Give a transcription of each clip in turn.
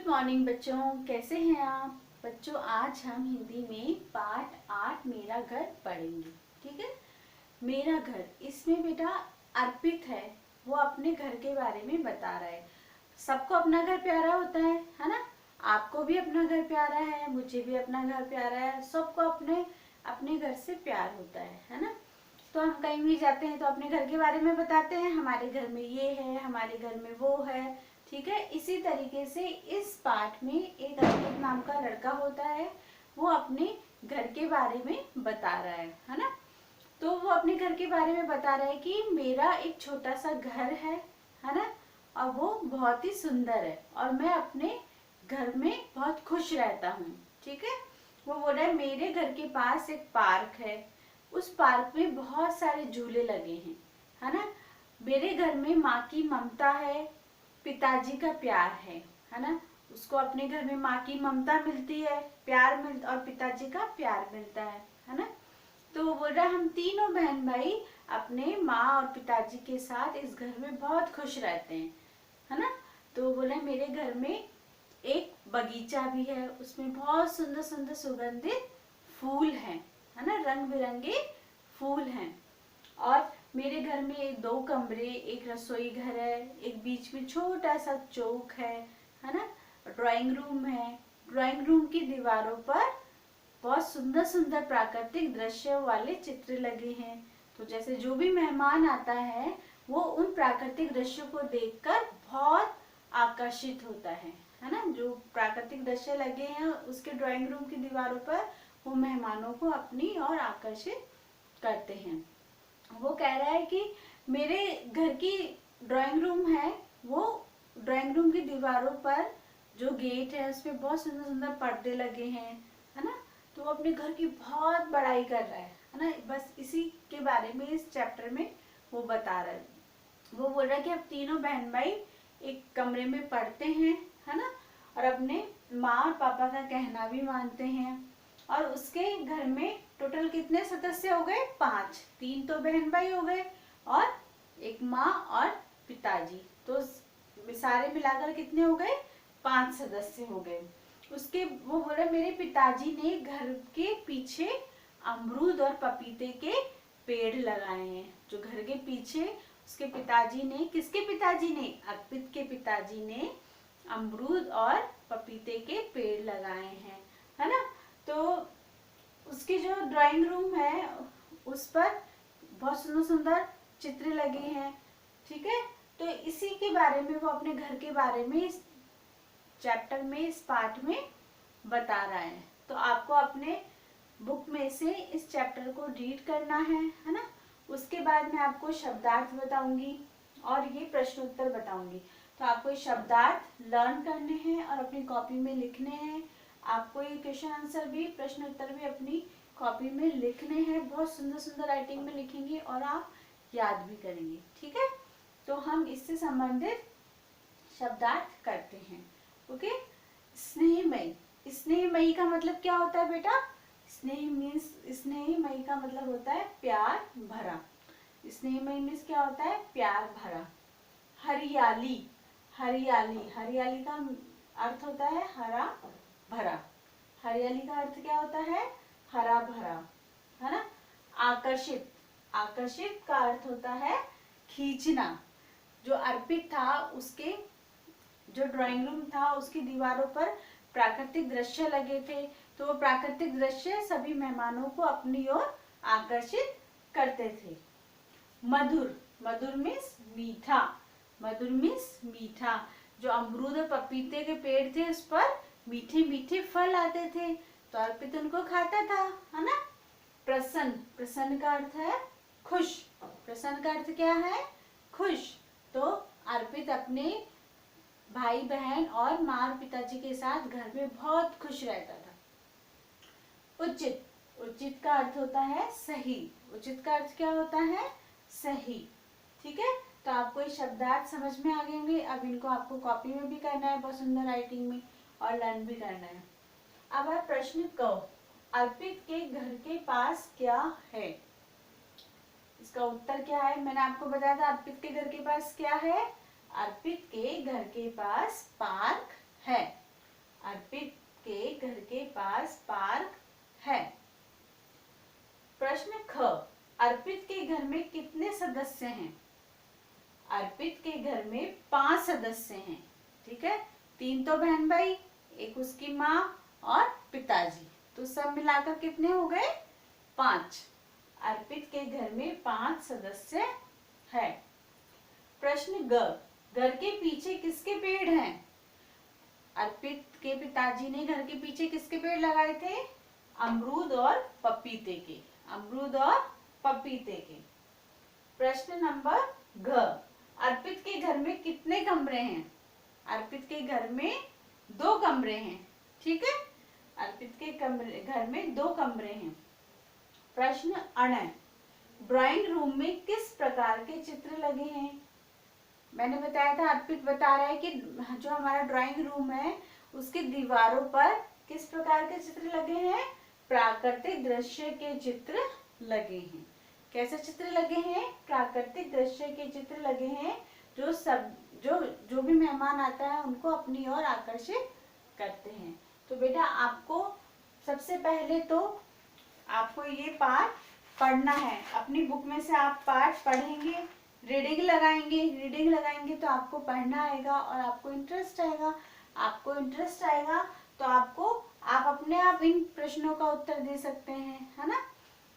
Good morning बच्चों, कैसे हैं आप बच्चों। आज हम हिंदी में पाठ 8 मेरा घर पढ़ेंगे। ठीक है। मेरा घर, इसमें बेटा अर्पित है, वो अपने घर के बारे में बता रहा है। सबको अपना घर प्यारा होता है ना। आपको भी अपना घर प्यारा है, मुझे भी अपना घर प्यारा है, सबको अपने अपने घर से प्यार होता है ना। तो हम कहीं भी जाते हैं तो अपने घर के बारे में बताते हैं, हमारे घर में ये है, हमारे घर में वो है। ठीक है। इसी तरीके से इस पाठ में एक अर्पित नाम का लड़का होता है, वो अपने घर के बारे में बता रहा है ना। तो वो अपने घर के बारे में बता रहा है कि मेरा एक छोटा सा घर है ना, और वो बहुत ही सुंदर है और मैं अपने घर में बहुत खुश रहता हूँ। ठीक है। वो बोल रहा है मेरे घर के पास एक पार्क है, उस पार्क में बहुत सारे झूले लगे हैं, है ना। मेरे घर में माँ की ममता है, पिताजी का प्यार है ना। उसको अपने घर में माँ की ममता मिलती है, प्यार मिलता, और पिताजी का प्यार मिलता है ना। तो वो बोल रहा है हम तीनों बहन भाई अपने माँ और पिताजी के साथ इस घर में बहुत खुश रहते हैं, है ना। तो वो बोला मेरे घर में एक बगीचा भी है, उसमें बहुत सुंदर सुंदर सुगंधित फूल हैं, है ना, रंग बिरंगे फूल हैं। और मेरे घर में 2 कमरे, एक रसोई घर है, एक बीच में छोटा सा चौक है ना। ड्राइंग रूम है, ड्राइंग रूम की दीवारों पर बहुत सुंदर सुंदर प्राकृतिक दृश्य वाले चित्र लगे हैं। तो जैसे जो भी मेहमान आता है वो उन प्राकृतिक दृश्यों को देखकर बहुत आकर्षित होता है ना। जो प्राकृतिक दृश्य लगे हैं उसके ड्राइंग रूम की दीवारों पर वो मेहमानों को अपनी ओर आकर्षित करते हैं। वो कह रहा है कि मेरे घर की ड्राइंग रूम है, वो ड्राइंग रूम की दीवारों पर जो गेट है उसपे बहुत सुंदर सुंदर पर्दे लगे हैं, है ना। तो वो अपने घर की बहुत बड़ाई कर रहा है ना। बस इसी के बारे में इस चैप्टर में वो बता रहा है। वो बोल रहा है कि अब तीनों बहन भाई एक कमरे में पढ़ते हैं, है ना, और अपने माँ और पापा का कहना भी मानते हैं। और उसके घर में टोटल कितने सदस्य हो गए? 5। 3 तो बहन भाई हो गए और एक माँ और पिताजी, तो सारे मिलाकर कितने हो गए? 5 सदस्य हो गए। उसके वो बोले मेरे पिताजी ने घर के पीछे अमरूद और पपीते के पेड़ लगाए हैं। जो घर के पीछे उसके पिताजी ने, किसके पिताजी ने? अर्पित के पिताजी ने अमरूद और पपीते के पेड़ लगाए हैं, है ना। तो उसकी जो ड्राइंग रूम है उस पर बहुत सुंदर सुंदर चित्र लगे हैं। ठीक है। तो इसी के बारे में वो अपने घर के बारे में इस चैप्टर में, इस पाठ में बता रहा है। तो आपको अपने बुक में से इस चैप्टर को रीड करना है ना। उसके बाद मैं आपको शब्दार्थ बताऊंगी और ये प्रश्न उत्तर बताऊंगी। तो आपको ये शब्दार्थ लर्न करने हैं और अपनी कॉपी में लिखने हैं। आपको ये क्वेश्चन आंसर भी, प्रश्न उत्तर भी अपनी कॉपी में लिखने हैं। बहुत सुंदर सुंदर राइटिंग में लिखेंगे और आप याद भी करेंगे। ठीक है। तो हम इससे संबंधित शब्दार्थ करते हैं। ओके। स्नेहमयी, स्नेहमयी का मतलब क्या होता है बेटा? स्नेह मीन्स, स्नेहमयी का मतलब होता है प्यार भरा। स्नेहमयी मीन्स क्या होता है? प्यार भरा। हरियाली, हरियाली, हरियाली का अर्थ होता है हरा भरा। हरियाली का अर्थ क्या होता है? हरा भरा, है ना। आकर्षित, आकर्षित का अर्थ होता है खींचना। जो अर्पित था उसके जो ड्राइंग रूम था उसकी दीवारों पर प्राकृतिक दृश्य लगे थे, तो वो प्राकृतिक दृश्य सभी मेहमानों को अपनी ओर आकर्षित करते थे। मधुर, मधुर मीन्स मीठा, मधुर मीन्स मीठा। जो अमरूद और पपीते के पेड़ थे उस पर मीठे मीठे फल आते थे, तो अर्पित उनको खाता था, है ना। प्रसन्न, प्रसन्न का अर्थ है खुश। प्रसन्न का अर्थ क्या है? खुश। तो अर्पित अपने भाई बहन और माँ और पिताजी के साथ घर में बहुत खुश रहता था। उचित, उचित का अर्थ होता है सही। उचित का अर्थ क्या होता है? सही। ठीक है। तो आपको ये शब्दार्थ समझ में आ गए होंगे। अब इनको आपको कॉपी में भी करना है बहुत सुंदर राइटिंग में, और लर्न भी करना है। अब आप प्रश्न कहो, अर्पित के घर के पास क्या है? इसका उत्तर क्या है? मैंने आपको बताया था अर्पित के घर के पास क्या है। अर्पित के घर के पास पार्क है। अर्पित के घर के पास पार्क है। प्रश्न ख, अर्पित के घर में कितने सदस्य हैं? अर्पित के घर में 5 सदस्य हैं। ठीक है, 3 तो बहन भाई, एक उसकी माँ और पिताजी, तो सब मिलाकर कितने हो गए? 5। अर्पित के घर में 5 सदस्य है। प्रश्न ग, घर के पीछे किसके पेड़ हैं? अर्पित के पिताजी ने घर के पीछे किसके पेड़ लगाए थे? अमरूद और पपीते के। अमरूद और पपीते के। प्रश्न नंबर घ, अर्पित के घर में कितने कमरे हैं? अर्पित के घर में 2 कमरे हैं। ठीक है, अर्पित के घर में 2 कमरे हैं। प्रश्न अण, ड्राइंग रूम में किस प्रकार के चित्र लगे हैं? मैंने बताया था, अर्पित बता रहा है कि जो हमारा ड्राइंग रूम है उसकी दीवारों पर किस प्रकार के चित्र लगे हैं? प्राकृतिक दृश्य के चित्र लगे हैं। कैसे चित्र लगे हैं? प्राकृतिक दृश्य के चित्र लगे हैं, जो भी मेहमान आता है उनको अपनी ओर आकर्षित करते हैं। तो बेटा आपको सबसे पहले तो आपको ये पाठ पढ़ना है। अपनी बुक में से आप पाठ पढ़ेंगे, रीडिंग लगाएंगे तो आपको पढ़ना आएगा और आपको इंटरेस्ट आएगा। आपको इंटरेस्ट आएगा तो आप अपने आप इन प्रश्नों का उत्तर दे सकते हैं, है ना।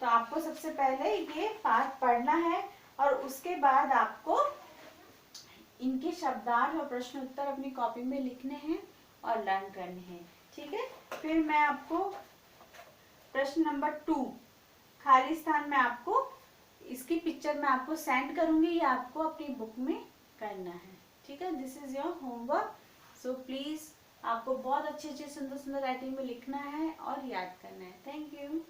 तो आपको सबसे पहले ये पाठ पढ़ना है और उसके बाद आपको इनके शब्दार्थ और प्रश्न उत्तर अपनी कॉपी में लिखने हैं और लर्न करने हैं। ठीक है, फिर मैं आपको प्रश्न नंबर 2 खाली स्थान में आपको इसकी पिक्चर मैं आपको सेंड करूंगी, ये आपको अपनी बुक में करना है। ठीक है, this is your homework. So please आपको बहुत अच्छे सुंदर राइटिंग में लिखना है और याद करना है। Thank you.